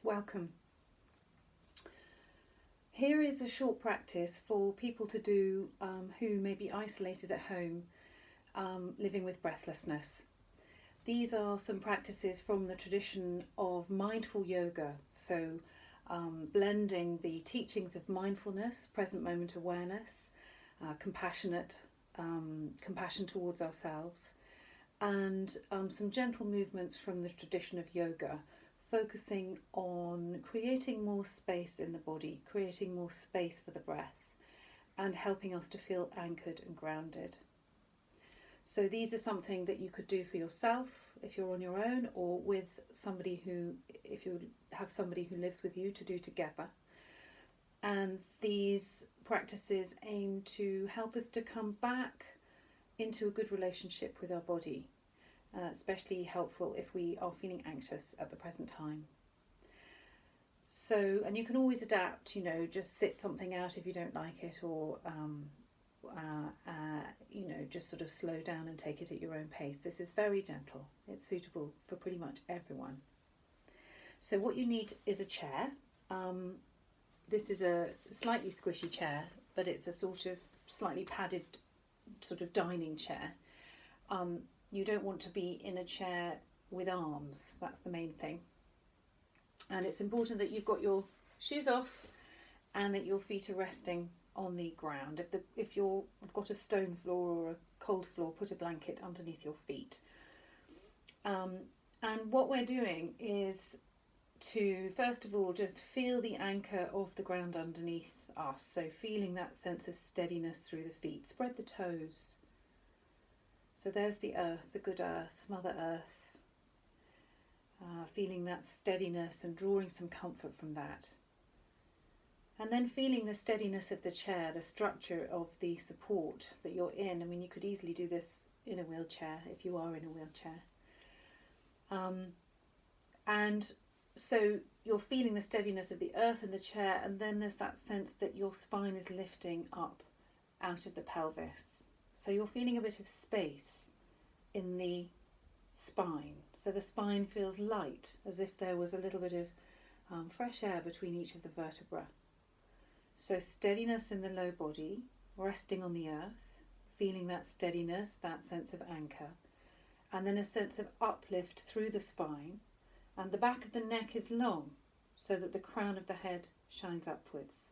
welcome. Here is a short practice for people to do who may be isolated at home, living with breathlessness. These are some practices from the tradition of mindful yoga, so blending the teachings of mindfulness, present moment awareness, compassion towards ourselves, and some gentle movements from the tradition of yoga, focusing on creating more space in the body, creating more space for the breath, and helping us to feel anchored and grounded. So these are something that you could do for yourself if you're on your own, or with somebody if you have somebody who lives with you, to do together. And these practices aim to help us to come back into a good relationship with our body. Especially helpful if we are feeling anxious at the present time. So, and you can always adapt, just sit something out if you don't like it, or just sort of slow down and take it at your own pace. This is very gentle. It's suitable for pretty much everyone. So what you need is a chair. This is a slightly squishy chair, but it's a sort of slightly padded sort of dining chair. You don't want to be in a chair with arms. That's the main thing. And it's important that you've got your shoes off and that your feet are resting on the ground. If you've got a stone floor or a cold floor, put a blanket underneath your feet. And what we're doing is to, first of all, just feel the anchor of the ground underneath us. So feeling that sense of steadiness through the feet. Spread the toes. So there's the earth, the good earth, Mother Earth, feeling that steadiness and drawing some comfort from that. And then feeling the steadiness of the chair, the structure of the support that you're in. I mean, you could easily do this in a wheelchair if you are in a wheelchair. And so you're feeling the steadiness of the earth and the chair, and then there's that sense that your spine is lifting up out of the pelvis. So you're feeling a bit of space in the spine. So the spine feels light, as if there was a little bit of fresh air between each of the vertebrae. So steadiness in the low body, resting on the earth, feeling that steadiness, that sense of anchor, and then a sense of uplift through the spine. And the back of the neck is long, so that the crown of the head shines upwards.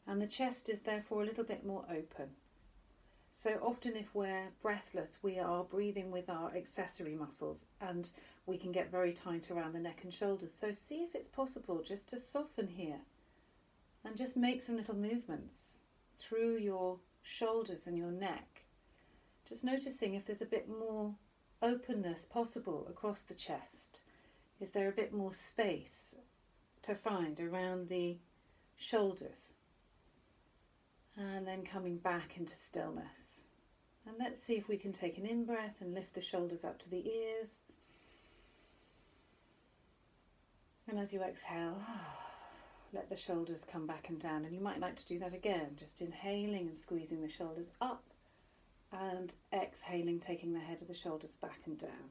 And the chest is therefore a little bit more open. So often if we're breathless, we are breathing with our accessory muscles, and we can get very tight around the neck and shoulders. So see if it's possible just to soften here and just make some little movements through your shoulders and your neck. Just noticing if there's a bit more openness possible across the chest. Is there a bit more space to find around the shoulders? And then coming back into stillness. And let's see if we can take an in-breath and lift the shoulders up to the ears. And as you exhale, let the shoulders come back and down. And you might like to do that again, just inhaling and squeezing the shoulders up, and exhaling, taking the head of the shoulders back and down.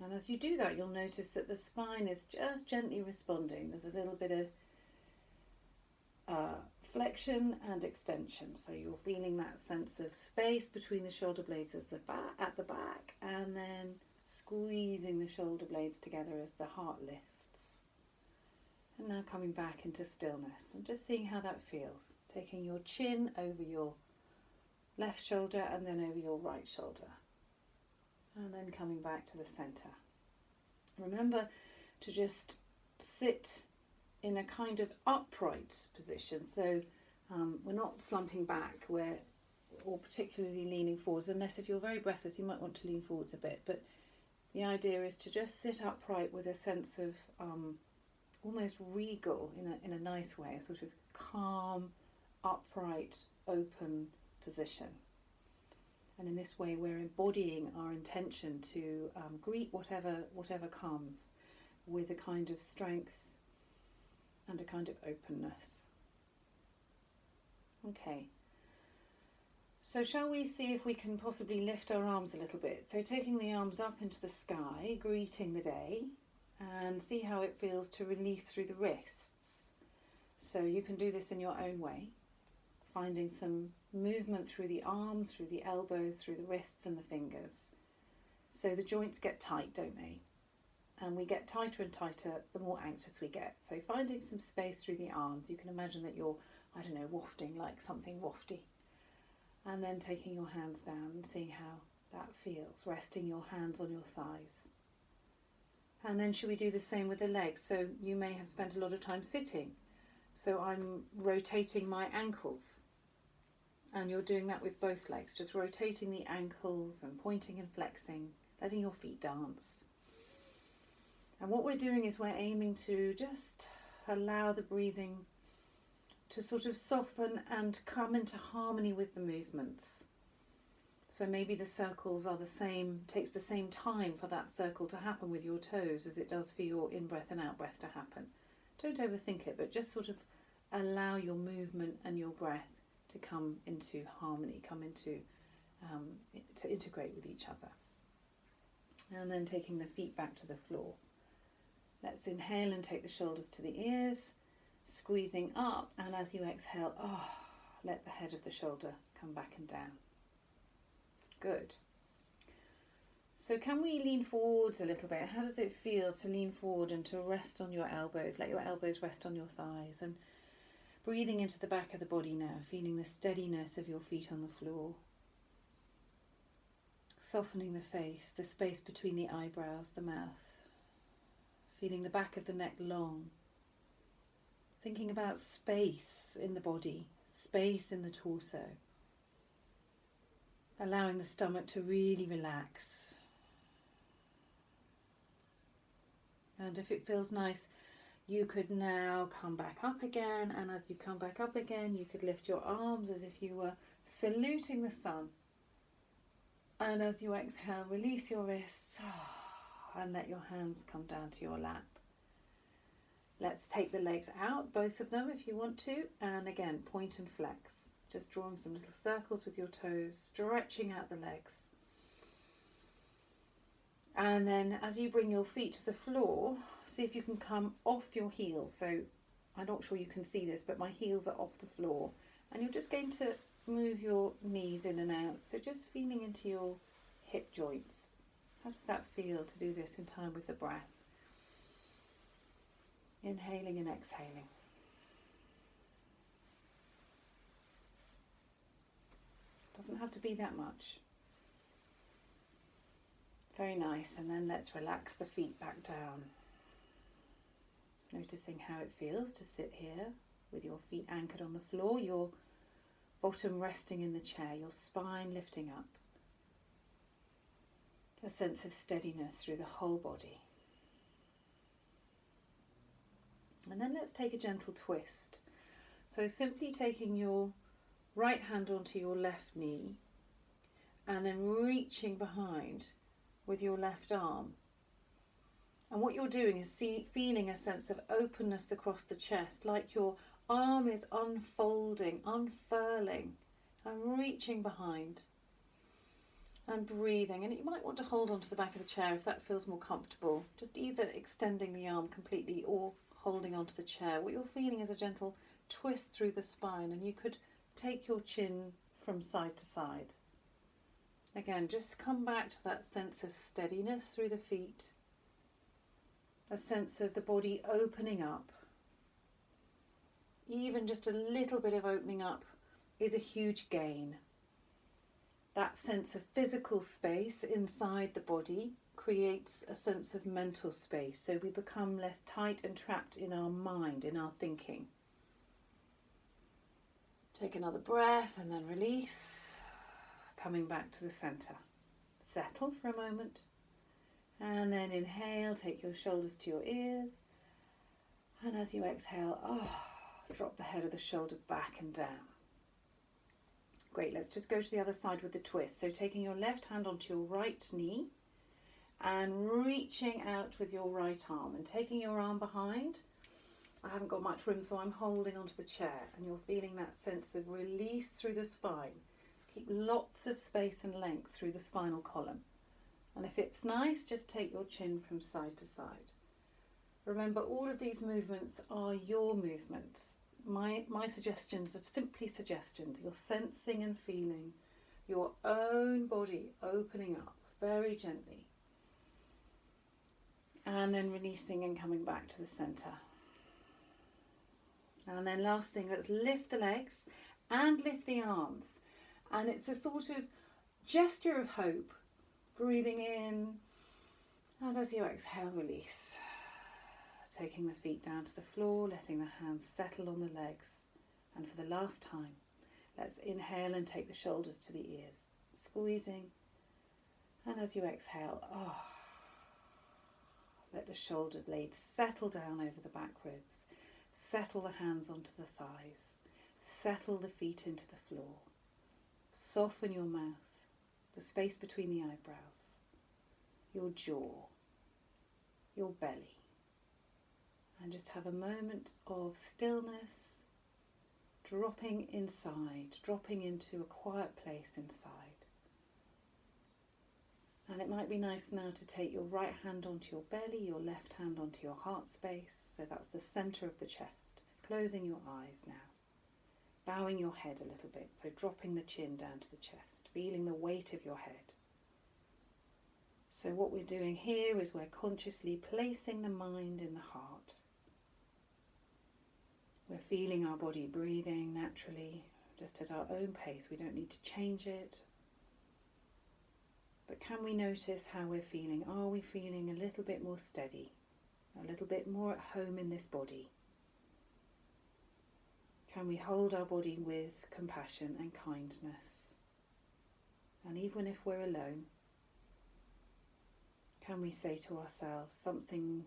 And as you do that, you'll notice that the spine is just gently responding. There's a little bit of flexion and extension, so you're feeling that sense of space between the shoulder blades at the back, and then squeezing the shoulder blades together as the heart lifts. And now coming back into stillness and just seeing how that feels, taking your chin over your left shoulder and then over your right shoulder, and then coming back to the center. Remember to just sit in a kind of upright position, so we're not slumping back or particularly leaning forwards, unless if you're very breathless you might want to lean forwards a bit, but the idea is to just sit upright with a sense of almost regal in a nice way, a sort of calm, upright, open position. And in this way we're embodying our intention to greet whatever comes with a kind of strength and a kind of openness. Okay, so shall we see if we can possibly lift our arms a little bit? So taking the arms up into the sky, greeting the day, and see how it feels to release through the wrists. So you can do this in your own way, finding some movement through the arms, through the elbows, through the wrists and the fingers. So the joints get tight, don't they? And we get tighter and tighter the more anxious we get. So finding some space through the arms, you can imagine that you're, I don't know, wafting like something wafty. And then taking your hands down and seeing how that feels, resting your hands on your thighs. And then should we do the same with the legs? So you may have spent a lot of time sitting. So I'm rotating my ankles. And you're doing that with both legs, just rotating the ankles and pointing and flexing, letting your feet dance. And what we're doing is we're aiming to just allow the breathing to sort of soften and come into harmony with the movements. So maybe the circles are the same, takes the same time for that circle to happen with your toes as it does for your in-breath and out-breath to happen. Don't overthink it, but just sort of allow your movement and your breath to come into harmony, come into to integrate with each other. And then taking the feet back to the floor. Let's inhale and take the shoulders to the ears, squeezing up, and as you exhale, let the head of the shoulder come back and down. Good. So can we lean forwards a little bit? How does it feel to lean forward and to rest on your elbows? Let your elbows rest on your thighs and breathing into the back of the body now, feeling the steadiness of your feet on the floor. Softening the face, the space between the eyebrows, the mouth. Feeling the back of the neck long. Thinking about space in the body, space in the torso. Allowing the stomach to really relax. And if it feels nice, you could now come back up again, and as you come back up again, you could lift your arms as if you were saluting the sun. And as you exhale, release your wrists and let your hands come down to your lap. Let's take the legs out, both of them if you want to, and again, point and flex. Just drawing some little circles with your toes, stretching out the legs. And then as you bring your feet to the floor, see if you can come off your heels. So I'm not sure you can see this, but my heels are off the floor. And you're just going to move your knees in and out. So just feeling into your hip joints. How does that feel to do this in time with the breath? Inhaling and exhaling. Doesn't have to be that much. Very nice. And then let's relax the feet back down. Noticing how it feels to sit here with your feet anchored on the floor, your bottom resting in the chair, your spine lifting up. A sense of steadiness through the whole body. And then let's take a gentle twist. So simply taking your right hand onto your left knee and then reaching behind with your left arm. And what you're doing is feeling a sense of openness across the chest, like your arm is unfolding, unfurling, and reaching behind. And breathing, and you might want to hold onto the back of the chair if that feels more comfortable. Just either extending the arm completely or holding onto the chair. What you're feeling is a gentle twist through the spine, and you could take your chin from side to side. Again, just come back to that sense of steadiness through the feet, a sense of the body opening up. Even just a little bit of opening up is a huge gain. That sense of physical space inside the body creates a sense of mental space, so we become less tight and trapped in our mind, in our thinking. Take another breath and then release, coming back to the centre. Settle for a moment, and then inhale, take your shoulders to your ears, and as you exhale, drop the head of the shoulder back and down. Great, let's just go to the other side with the twist. So taking your left hand onto your right knee and reaching out with your right arm and taking your arm behind. I haven't got much room, so I'm holding onto the chair, and you're feeling that sense of release through the spine. Keep lots of space and length through the spinal column. And if it's nice, just take your chin from side to side. Remember, all of these movements are your movements. My suggestions are simply suggestions. You're sensing and feeling your own body opening up very gently. And then releasing and coming back to the centre. And then last thing, let's lift the legs and lift the arms. And it's a sort of gesture of hope. Breathing in, and as you exhale, release. Taking the feet down to the floor, letting the hands settle on the legs. And for the last time, let's inhale and take the shoulders to the ears. Squeezing. And as you exhale, let the shoulder blades settle down over the back ribs. Settle the hands onto the thighs. Settle the feet into the floor. Soften your mouth, the space between the eyebrows, your jaw, your belly. And just have a moment of stillness, dropping inside, dropping into a quiet place inside. And it might be nice now to take your right hand onto your belly, your left hand onto your heart space. So that's the centre of the chest. Closing your eyes now. Bowing your head a little bit. So dropping the chin down to the chest. Feeling the weight of your head. So what we're doing here is we're consciously placing the mind in the heart. We're feeling our body breathing naturally, just at our own pace. We don't need to change it. But can we notice how we're feeling? Are we feeling a little bit more steady? A little bit more at home in this body? Can we hold our body with compassion and kindness? And even if we're alone, can we say to ourselves something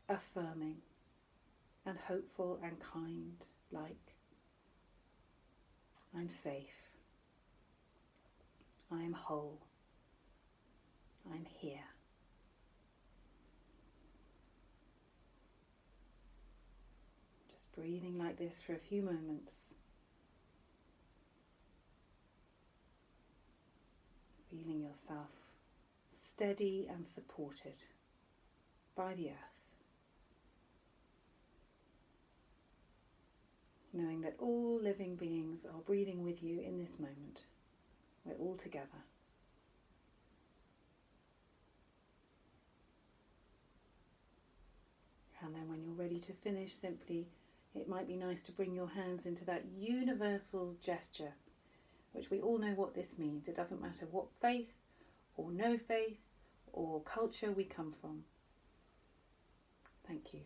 affirming and hopeful and kind, like, I'm safe, I am whole, I'm here. Just breathing like this for a few moments. Feeling yourself steady and supported by the earth. Knowing that all living beings are breathing with you in this moment. We're all together. And then when you're ready to finish, simply, it might be nice to bring your hands into that universal gesture, which we all know what this means. It doesn't matter what faith or no faith or culture we come from. Thank you.